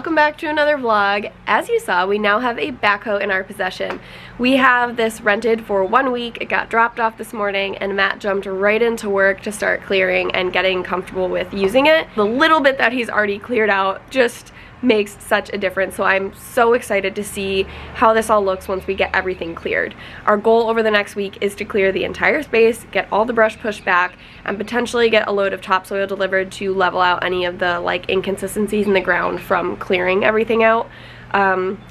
welcome back to another vlog. As you saw, we now have a backhoe in our possession. We have this rented for 1 week. It got dropped off this morning and Matt jumped right into work to start clearing and getting comfortable with using it. The little bit that he's already cleared out just makes such a difference, so I'm so excited to see how this all looks once we get everything cleared. Our goal over the next week is to clear the entire space, get all the brush pushed back, and potentially get a load of topsoil delivered to level out any of the inconsistencies in the ground from clearing everything out.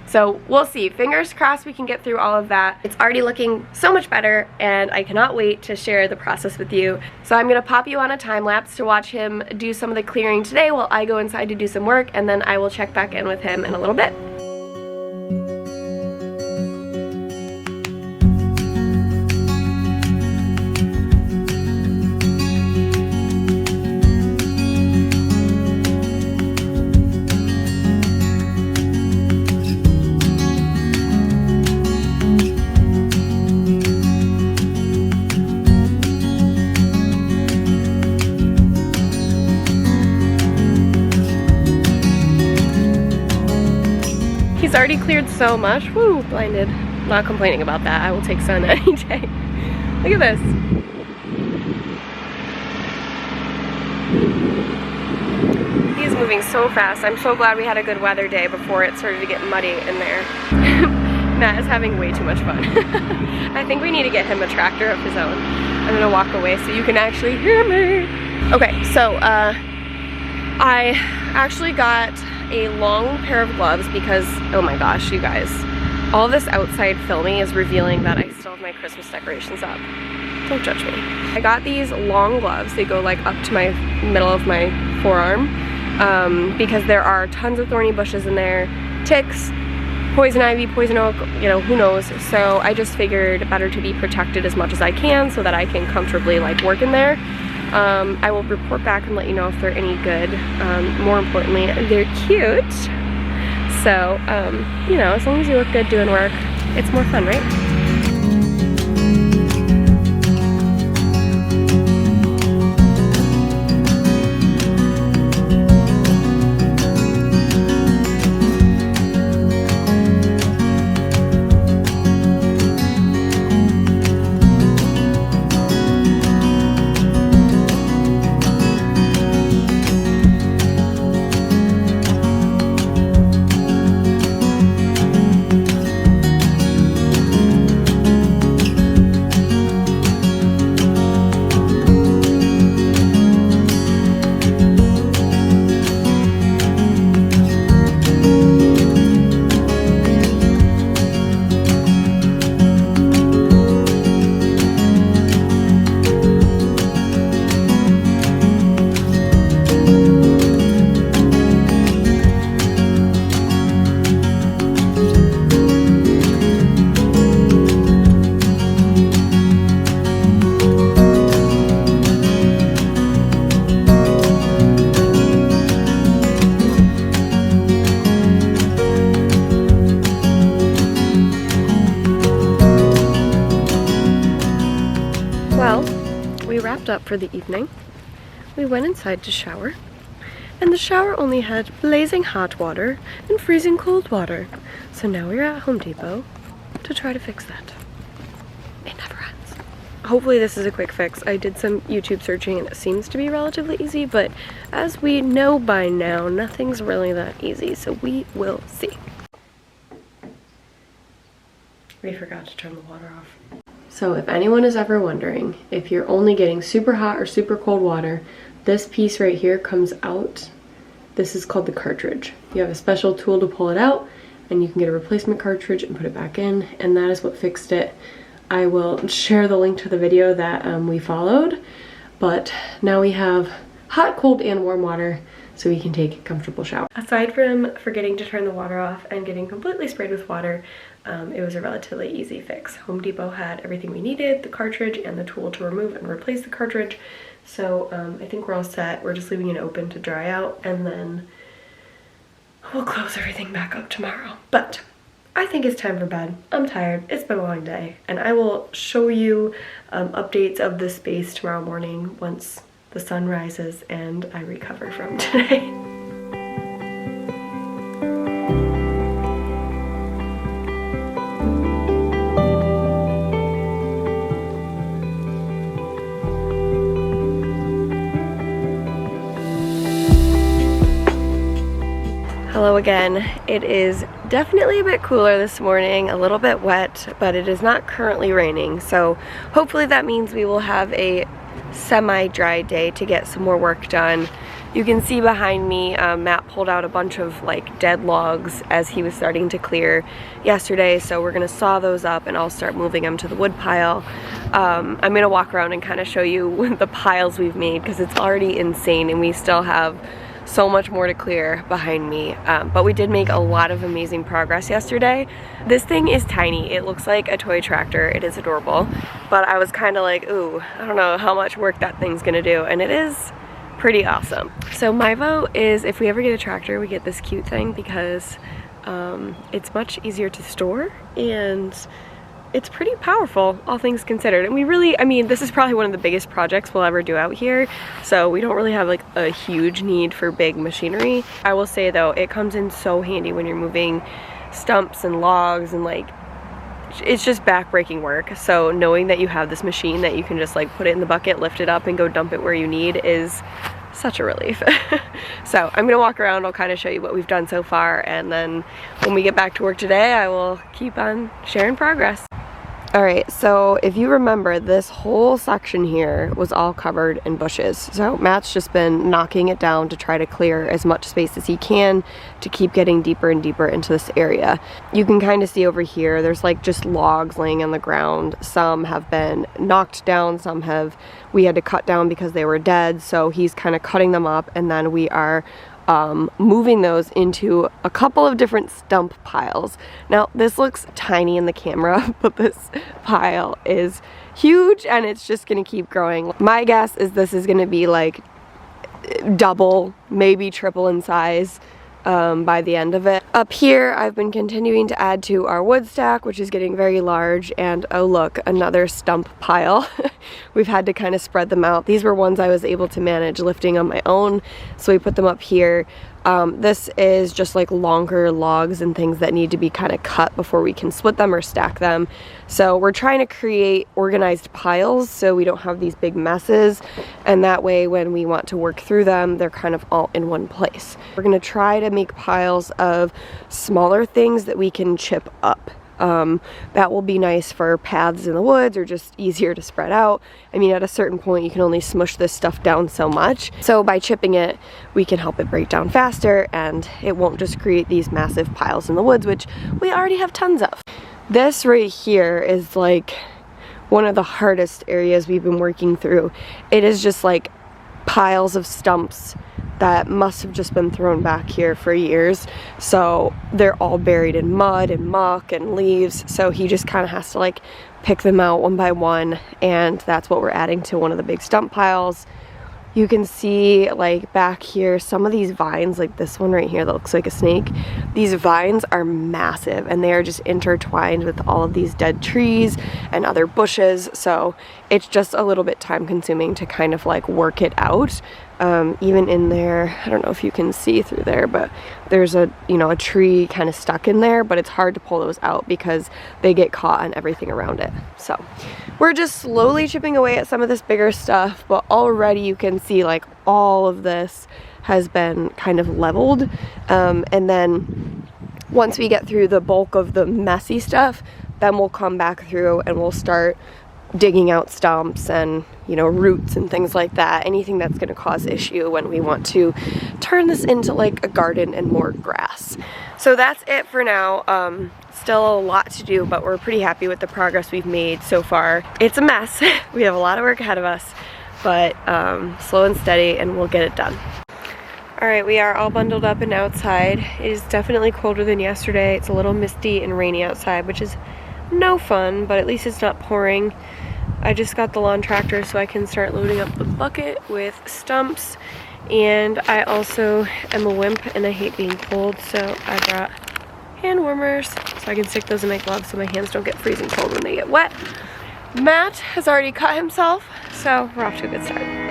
So we'll see. Fingers crossed we can get through all of that. It's already looking so much better and I cannot wait to share the process with you. So I'm gonna pop you on a time lapse to watch him do some of the clearing today while I go inside to do some work, and then I will check back in with him in a little bit. He's already cleared so much. Woo, blinded. Not complaining about that. I will take sun any day. Look at this. He's moving so fast. I'm so glad we had a good weather day before it started to get muddy in there. Matt is having way too much fun. I think we need to get him a tractor of his own. I'm gonna walk away so you can actually hear me. Okay, so I actually got a long pair of gloves because, oh my gosh, you guys, all this outside filming is revealing that I still have my Christmas decorations up. Don't judge me. I got these long gloves. They go up to my middle of my forearm because there are tons of thorny bushes in there, ticks, poison ivy, poison oak, you know, who knows. So I just figured better to be protected as much as I can so that I can comfortably work in there. I will report back and let you know if they're any good. More importantly, they're cute. So, you know, as long as you look good doing work, it's more fun, right? Up for the evening. We went inside to shower, and the shower only had blazing hot water and freezing cold water. So now we're at Home Depot to try to fix that. It never ends. Hopefully this is a quick fix. I did some YouTube searching and it seems to be relatively easy, but as we know by now, nothing's really that easy, so we will see. We forgot to turn the water off. So if anyone is ever wondering if you're only getting super hot or super cold water, this piece right here comes out. This is called the cartridge. You have a special tool to pull it out and you can get a replacement cartridge and put it back in, and that is what fixed it. I will share the link to the video that we followed, but now we have hot, cold, and warm water so we can take a comfortable shower. Aside from forgetting to turn the water off and getting completely sprayed with water, it was a relatively easy fix. Home Depot had everything we needed, the cartridge and the tool to remove and replace the cartridge. So I think we're all set. We're just leaving it open to dry out, and then we'll close everything back up tomorrow. But I think it's time for bed. I'm tired. It's been a long day, and I will show you updates of this space tomorrow morning once the sun rises and I recover from today. again, it is definitely a bit cooler this morning, a little bit wet, but it is not currently raining. So hopefully that means we will have a semi-dry day to get some more work done. You can see behind me, Matt pulled out a bunch of like dead logs as he was starting to clear yesterday, so we're gonna saw those up and I'll start moving them to the wood pile. I'm gonna walk around and kind of show you the piles we've made because it's already insane and we still have so much more to clear behind me. But we did make a lot of amazing progress yesterday. This thing is tiny. It looks like a toy tractor. It is adorable. But I was kind of like, ooh, I don't know how much work that thing's gonna do. And it is pretty awesome. So my vote is if we ever get a tractor, we get this cute thing because it's much easier to store and it's pretty powerful, all things considered. And we really, I mean, this is probably one of the biggest projects we'll ever do out here, so we don't really have like a huge need for big machinery. I will say though, it comes in so handy when you're moving stumps and logs and like, it's just back-breaking work. So knowing that you have this machine that you can just like put it in the bucket, lift it up and go dump it where you need is such a relief. So I'm gonna walk around, I'll kind of show you what we've done so far, and then when we get back to work today, I will keep on sharing progress. Alright, so if you remember, this whole section here was all covered in bushes. So Matt's just been knocking it down to try to clear as much space as he can to keep getting deeper and deeper into this area. You can kind of see over here, there's like just logs laying on the ground. Some have been knocked down, some we had to cut down because they were dead. So he's kind of cutting them up, and then we are moving those into a couple of different stump piles. Now this looks tiny in the camera, but this pile is huge and it's just gonna keep growing. My guess is this is gonna be like double, maybe triple in size by the end of it. Up here I've been continuing to add to our wood stack, which is getting very large, and oh look, another stump pile. We've had to kind of spread them out. These were ones I was able to manage lifting on my own, so we put them up here. This is just like longer logs and things that need to be kind of cut before we can split them or stack them. So we're trying to create organized piles so we don't have these big messes, and that way when we want to work through them, they're kind of all in one place. We're gonna try to make piles of smaller things that we can chip up. That will be nice for paths in the woods or just easier to spread out. I mean, at a certain point you can only smush this stuff down so much, so by chipping it we can help it break down faster and it won't just create these massive piles in the woods, which we already have tons of. This right here is like one of the hardest areas we've been working through. It is just like piles of stumps that must have just been thrown back here for years, so they're all buried in mud and muck and leaves, so he just kind of has to like pick them out one by one, and that's what we're adding to one of the big stump piles. You can see like back here some of these vines, like this one right here that looks like a snake. These vines are massive and they are just intertwined with all of these dead trees and other bushes, so it's just a little bit time consuming to kind of like work it out. Even in there, I don't know if you can see through there, but there's a tree kind of stuck in there, but it's hard to pull those out because they get caught on everything around it. So we're just slowly chipping away at some of this bigger stuff, but already you can see like all of this has been kind of leveled, and then once we get through the bulk of the messy stuff, then we'll come back through and we'll start digging out stumps and roots and things like that, anything that's going to cause issue when we want to turn this into like a garden and more grass. So that's it for now. Still a lot to do, but we're pretty happy with the progress we've made so far. It's a mess. We have a lot of work ahead of us, but slow and steady and we'll get it done. Alright, we are all bundled up and outside. It is definitely colder than yesterday. It's a little misty and rainy outside, which is no fun, but at least it's not pouring. I just got the lawn tractor so I can start loading up the bucket with stumps, and I also am a wimp and I hate being cold, so I brought hand warmers so I can stick those in my gloves so my hands don't get freezing cold when they get wet. Matt has already cut himself, so we're off to a good start.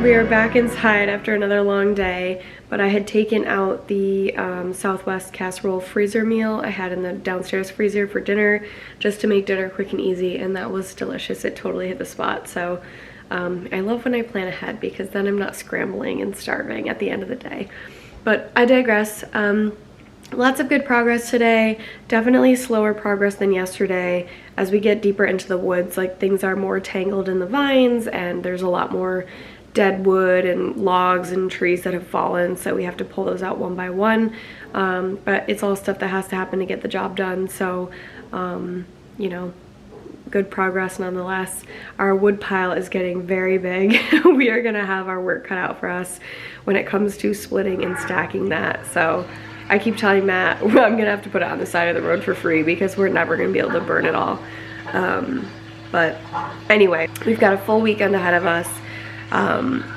We are back inside after another long day, but I had taken out the Southwest casserole freezer meal I had in the downstairs freezer for dinner, just to make dinner quick and easy, and that was delicious. It totally hit the spot. So I love when I plan ahead, because then I'm not scrambling and starving at the end of the day. But I digress. Lots of good progress today. Definitely slower progress than yesterday. As we get deeper into the woods, like, things are more tangled in the vines, and there's a lot more dead wood and logs and trees that have fallen, so we have to pull those out one by one. But it's all stuff that has to happen to get the job done, so you know, good progress nonetheless. Our wood pile is getting very big. We are gonna have our work cut out for us when it comes to splitting and stacking that. So I keep telling Matt I'm gonna have to put it on the side of the road for free, because we're never gonna be able to burn it all. But anyway, we've got a full weekend ahead of us.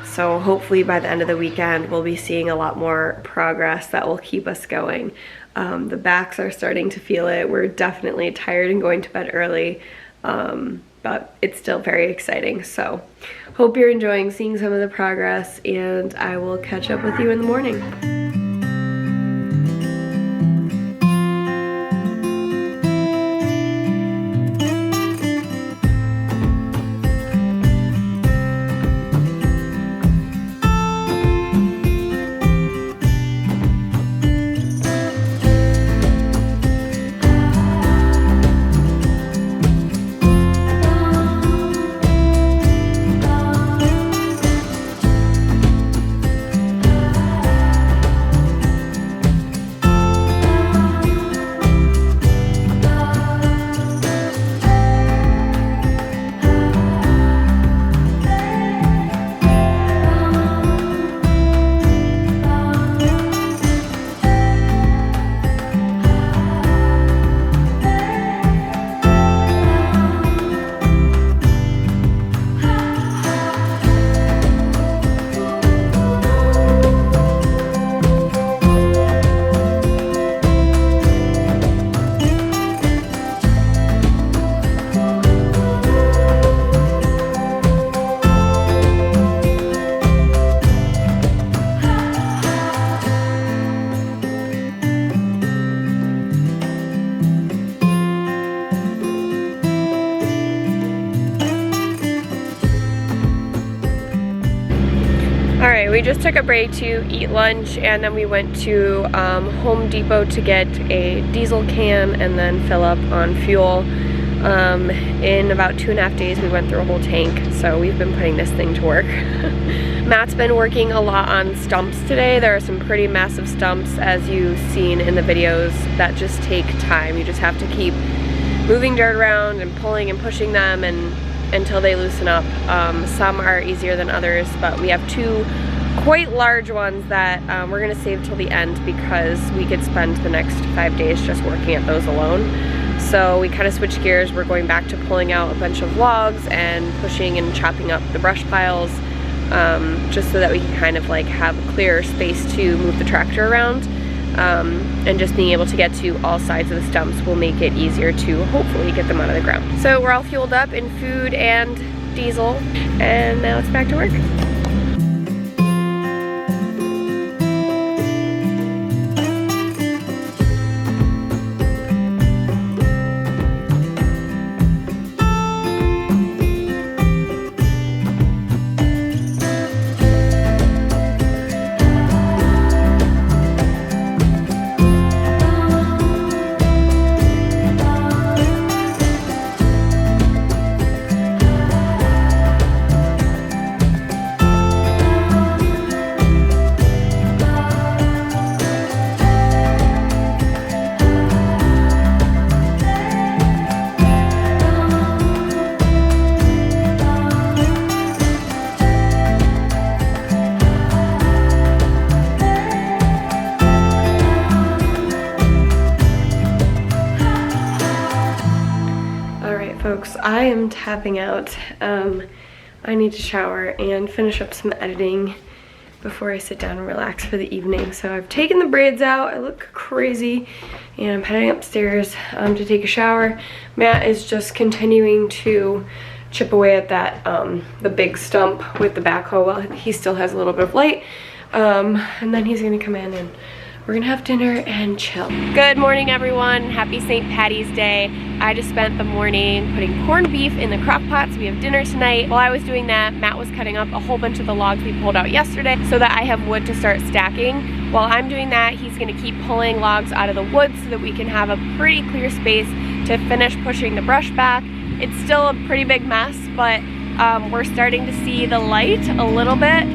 So hopefully by the end of the weekend, we'll be seeing a lot more progress that will keep us going. The backs are starting to feel it. We're definitely tired and going to bed early, but it's still very exciting. So hope you're enjoying seeing some of the progress, and I will catch up with you in the morning. We just took a break to eat lunch, and then we went to Home Depot to get a diesel can and then fill up on fuel. In about 2.5 days we went through a whole tank, so we've been putting this thing to work. Matt's been working a lot on stumps today. There are some pretty massive stumps, as you've seen in the videos, that just take time. You just have to keep moving dirt around and pulling and pushing them until they loosen up. Some are easier than others, but we have two quite large ones that we're gonna save till the end, because we could spend the next 5 days just working at those alone. So we kind of switched gears. We're going back to pulling out a bunch of logs and pushing and chopping up the brush piles, just so that we can kind of like have clearer space to move the tractor around. And just being able to get to all sides of the stumps will make it easier to hopefully get them out of the ground. So we're all fueled up in food and diesel, and now it's back to work. Folks, I am tapping out. I need to shower and finish up some editing before I sit down and relax for the evening. So I've taken the braids out. I look crazy, and I'm heading upstairs to take a shower. Matt is just continuing to chip away at that, the big stump with the backhoe while he still has a little bit of light. And then he's gonna come in and we're gonna have dinner and chill. Good morning, everyone. Happy St. Patty's Day. I just spent the morning putting corned beef in the crock pot, so we have dinner tonight. While I was doing that, Matt was cutting up a whole bunch of the logs we pulled out yesterday so that I have wood to start stacking. While I'm doing that, he's gonna keep pulling logs out of the wood so that we can have a pretty clear space to finish pushing the brush back. It's still a pretty big mess, but we're starting to see the light a little bit.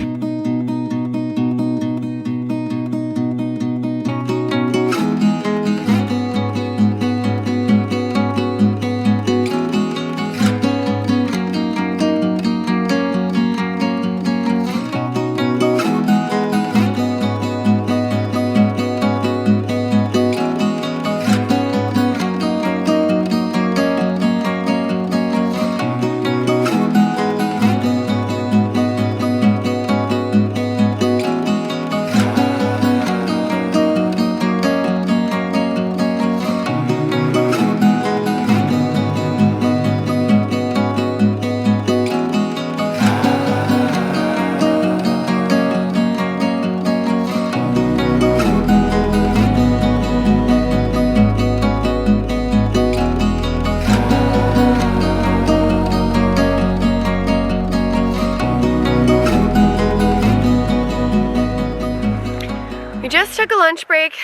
Just took a lunch break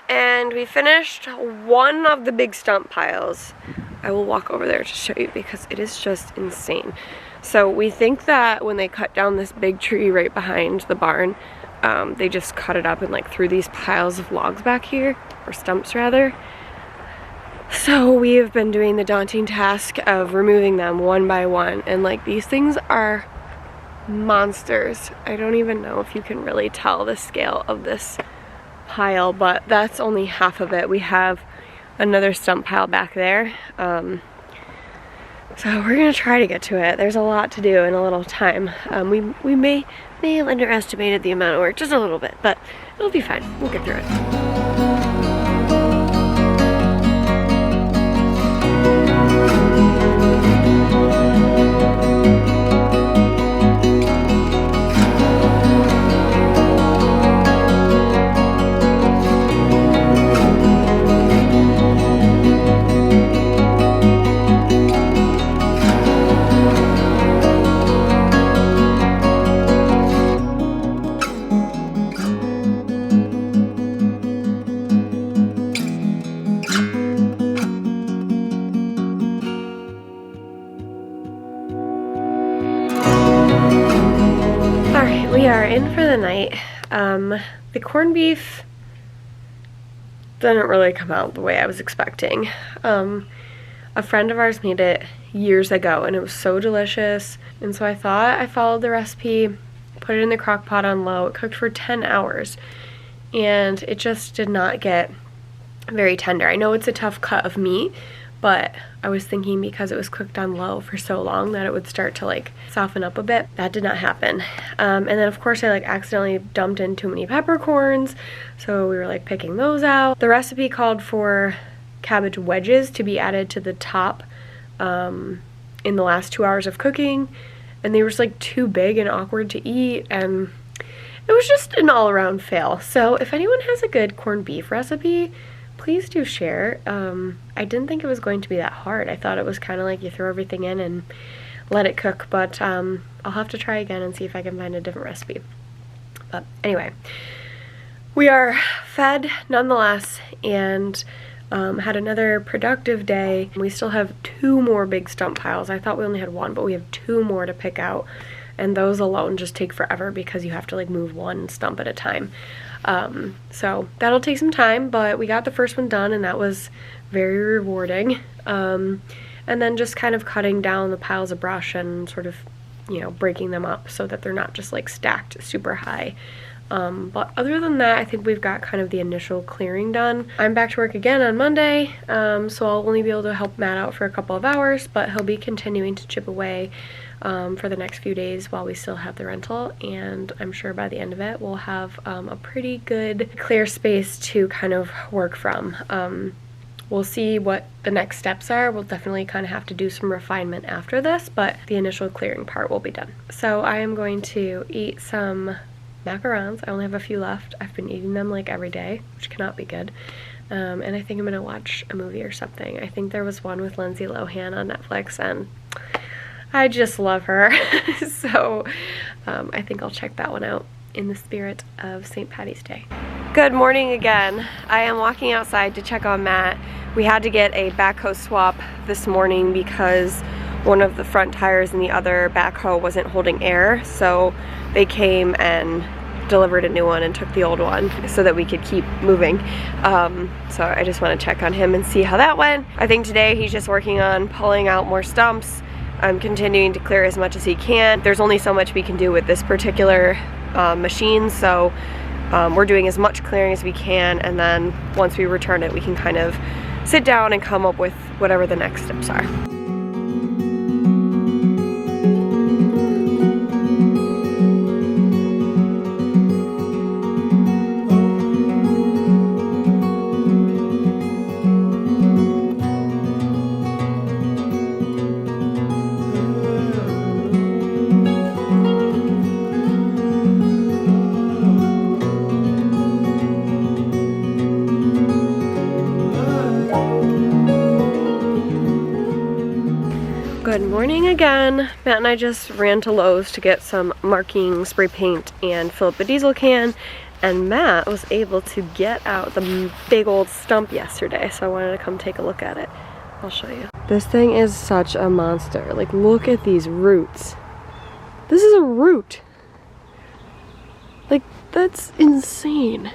and we finished one of the big stump piles. I will walk over there to show you because it is just insane. So we think that when they cut down this big tree right behind the barn, they just cut it up and like threw these piles of logs back here, or stumps rather. So we have been doing the daunting task of removing them one by one, and like these things are monsters. I don't even know if you can really tell the scale of this pile, but that's only half of it. We have another stump pile back there. So we're gonna try to get to it. There's a lot to do in a little time. We may have underestimated the amount of work just a little bit, but it'll be fine. We'll get through it. We are in for the night. The corned beef didn't really come out the way I was expecting. A friend of ours made it years ago and it was so delicious, and so I thought I followed the recipe, put it in the crock pot on low. It cooked for 10 hours and it just did not get very tender. I know it's a tough cut of meat, but I was thinking because it was cooked on low for so long that it would start to like soften up a bit. That did not happen. And then of course I like accidentally dumped in too many peppercorns, so we were like picking those out. The recipe called for cabbage wedges to be added to the top in the last 2 hours of cooking, and they were just like too big and awkward to eat, and it was just an all-around fail. So if anyone has a good corned beef recipe, please do share. I didn't think it was going to be that hard. I thought it was kind of like you throw everything in and let it cook, but I'll have to try again and see if I can find a different recipe. But anyway, we are fed nonetheless and had another productive day. We still have 2 more big stump piles. I thought we only had 1, but we have 2 more to pick out, and those alone just take forever because you have to like move 1 stump at a time. So that'll take some time, but we got the first one done and that was very rewarding. And then just kind of cutting down the piles of brush and sort of, you know, breaking them up so that they're not just like stacked super high. But other than that, I think we've got kind of the initial clearing done. I'm back to work again on Monday, so I'll only be able to help Matt out for a couple of hours, but he'll be continuing to chip away for the next few days while we still have the rental, and I'm sure by the end of it we'll have a pretty good clear space to kind of work from. we'll see what the next steps are. We'll definitely kind of have to do some refinement after this, but the initial clearing part will be done. So I am going to eat some macarons. I only have a few left. I've been eating them like every day, which cannot be good. And I think I'm gonna watch a movie or something. I think there was one with Lindsay Lohan on Netflix, and I just love her. So I think I'll check that one out in the spirit of St. Patty's Day. Good morning again. I am walking outside to check on Matt. We had to get a backhoe swap this morning because one of the front tires in the other backhoe wasn't holding air, so they came and delivered a new one and took the old one so that we could keep moving. So I just want to check on him and see how that went. I think today he's just working on pulling out more stumps. I'm continuing to clear as much as he can. There's only so much we can do with this particular machine, so we're doing as much clearing as we can, and then once we return it, we can kind of sit down and come up with whatever the next steps are. Good morning again. Matt and I just ran to Lowe's to get some marking spray paint and fill up the diesel can, and Matt was able to get out the big old stump yesterday, so I wanted to come take a look at it. I'll show you. This thing is such a monster. Like, look at these roots. This is a root. Like, that's insane.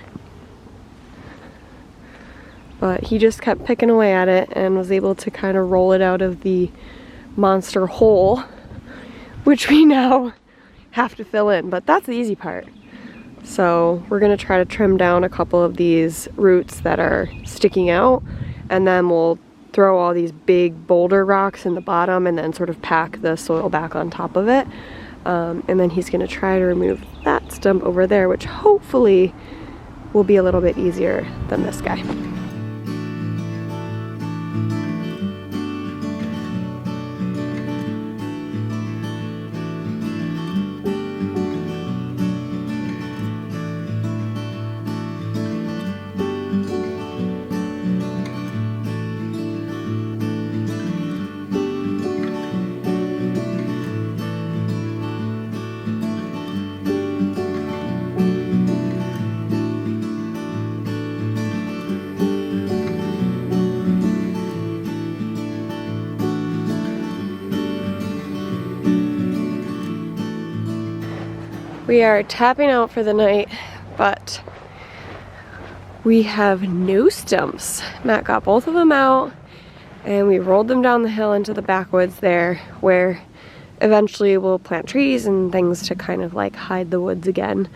But he just kept picking away at it and was able to kind of roll it out of the monster hole, which we now have to fill in, but that's the easy part. So we're gonna try to trim down a couple of these roots that are sticking out, and then we'll throw all these big boulder rocks in the bottom and then sort of pack the soil back on top of it. And then he's gonna try to remove that stump over there, which hopefully will be a little bit easier than this guy. We are tapping out for the night, but we have new stumps. Matt got both of them out, and we rolled them down the hill into the backwoods there, where eventually we'll plant trees and things to kind of like hide the woods again.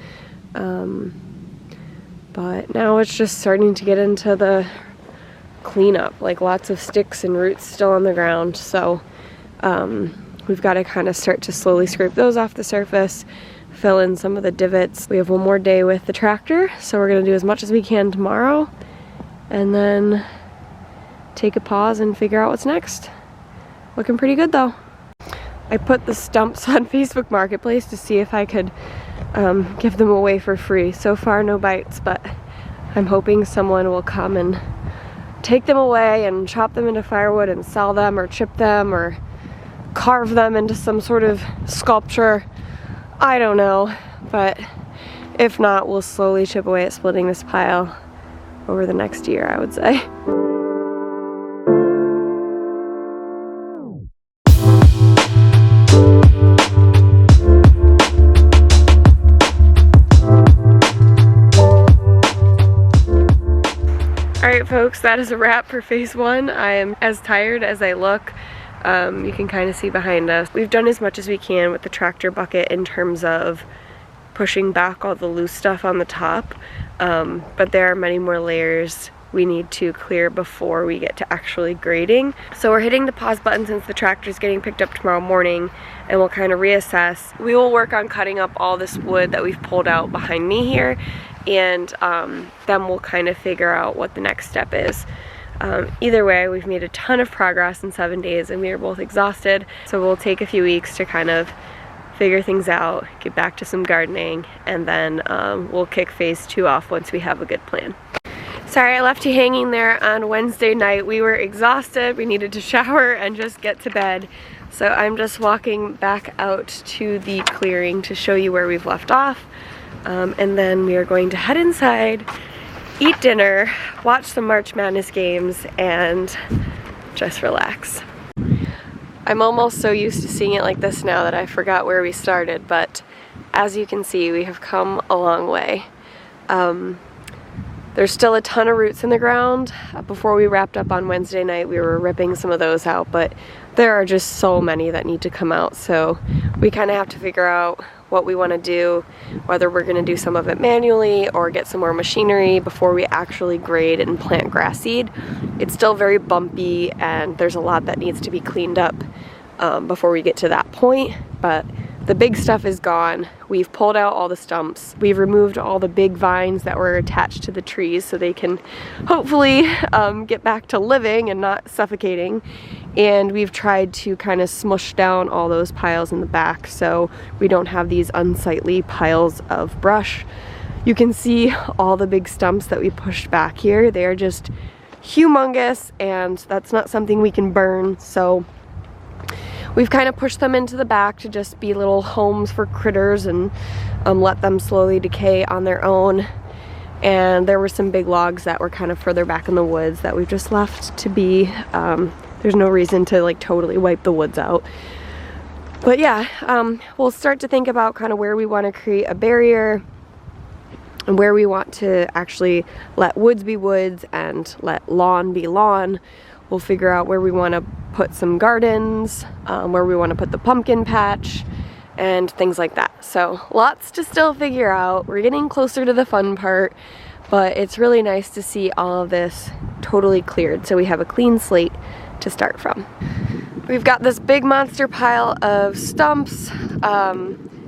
But now it's just starting to get into the cleanup, like lots of sticks and roots still on the ground. So we've got to kind of start to slowly scrape those off the surface, fill in some of the divots. We have one more day with the tractor, so we're gonna do as much as we can tomorrow and then take a pause and figure out what's next. Looking pretty good though. I put the stumps on Facebook Marketplace to see if I could give them away for free. So far no bites, but I'm hoping someone will come and take them away and chop them into firewood and sell them, or chip them, or carve them into some sort of sculpture. I don't know, but if not, we'll slowly chip away at splitting this pile over the next year, I would say. Alright folks, that is a wrap for phase one. I am as tired as I look. You can kind of see behind us. We've done as much as we can with the tractor bucket in terms of pushing back all the loose stuff on the top, but there are many more layers we need to clear before we get to actually grading. So we're hitting the pause button since the tractor's getting picked up tomorrow morning, and we'll kind of reassess. We will work on cutting up all this wood that we've pulled out behind me here, and then we'll kind of figure out what the next step is. Either way, we've made a ton of progress in 7 days and we are both exhausted. So we'll take a few weeks to kind of figure things out, get back to some gardening, and then we'll kick phase 2 off once we have a good plan. Sorry I left you hanging there on Wednesday night. We were exhausted, we needed to shower and just get to bed. So I'm just walking back out to the clearing to show you where we've left off. And then we are going to head inside, eat dinner, watch some March Madness games, and just relax. I'm almost so used to seeing it like this now that I forgot where we started, but as you can see, we have come a long way. There's still a ton of roots in the ground. Before we wrapped up on Wednesday night, we were ripping some of those out, but there are just so many that need to come out, so we kind of have to figure out what we want to do, whether we're going to do some of it manually or get some more machinery before we actually grade and plant grass seed. It's still very bumpy and there's a lot that needs to be cleaned up before we get to that point, but the big stuff is gone. We've pulled out all the stumps. We've removed all the big vines that were attached to the trees so they can hopefully get back to living and not suffocating. And we've tried to kind of smush down all those piles in the back so we don't have these unsightly piles of brush. You can see all the big stumps that we pushed back here. They are just humongous and that's not something we can burn, so we've kind of pushed them into the back to just be little homes for critters and let them slowly decay on their own. And there were some big logs that were kind of further back in the woods that we've just left to be. There's no reason to like totally wipe the woods out. But yeah, we'll start to think about kind of where we want to create a barrier and where we want to actually let woods be woods and let lawn be lawn. We'll figure out where we want to put some gardens, where we want to put the pumpkin patch, and things like that. So lots to still figure out. We're getting closer to the fun part, but it's really nice to see all of this totally cleared so we have a clean slate to start from. We've got this big monster pile of stumps.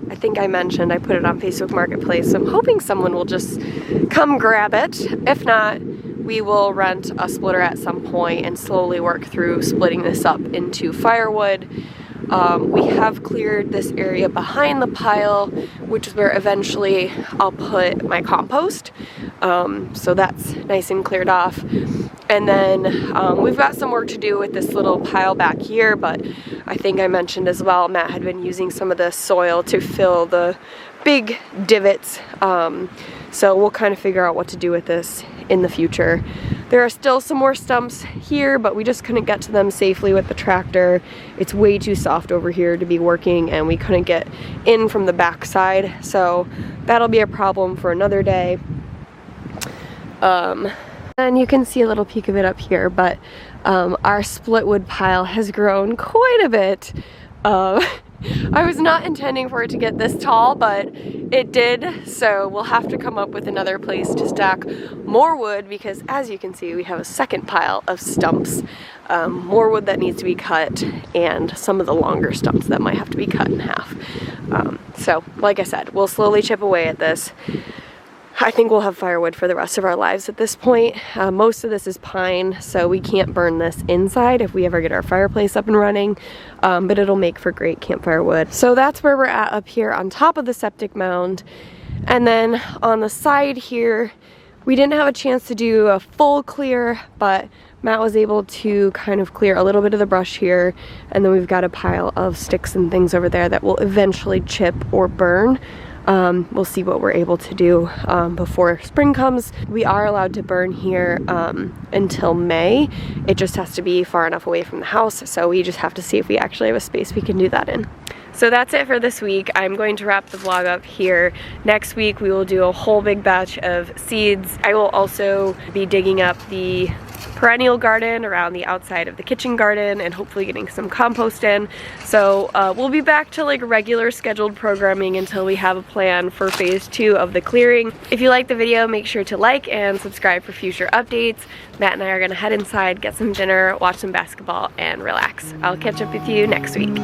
I think I mentioned I put it on Facebook Marketplace, so I'm hoping someone will just come grab it. If not, we will rent a splitter at some point and slowly work through splitting this up into firewood. We have cleared this area behind the pile, which is where eventually I'll put my compost. So that's nice and cleared off. And then we've got some work to do with this little pile back here, but I think I mentioned as well, Matt had been using some of the soil to fill the big divots. So we'll kind of figure out what to do with this in the future. There are still some more stumps here, but we just couldn't get to them safely with the tractor. It's way too soft over here to be working and we couldn't get in from the back side. So that'll be a problem for another day. And you can see a little peek of it up here, but our split wood pile has grown quite a bit. I was not intending for it to get this tall, but it did, so we'll have to come up with another place to stack more wood because as you can see we have a second pile of stumps, more wood that needs to be cut, and some of the longer stumps that might have to be cut in half. So like I said, we'll slowly chip away at this. I think we'll have firewood for the rest of our lives at this point. Most of this is pine, so we can't burn this inside if we ever get our fireplace up and running, but it'll make for great campfire wood. So that's where we're at up here on top of the septic mound. And then on the side here, we didn't have a chance to do a full clear, but Matt was able to kind of clear a little bit of the brush here, and then we've got a pile of sticks and things over there that will eventually chip or burn. We'll see what we're able to do before spring comes. We are allowed to burn here until May. It just has to be far enough away from the house, so we just have to see if we actually have a space we can do that in. So that's it for this week. I'm going to wrap the vlog up here. Next week we will do a whole big batch of seeds. I will also be digging up the perennial garden around the outside of the kitchen garden and hopefully getting some compost in. So we'll be back to like regular scheduled programming until we have a plan for phase 2 of the clearing. If you like the video, make sure to like and subscribe for future updates. Matt and I are gonna head inside, get some dinner, watch some basketball, and relax. I'll catch up with you next week.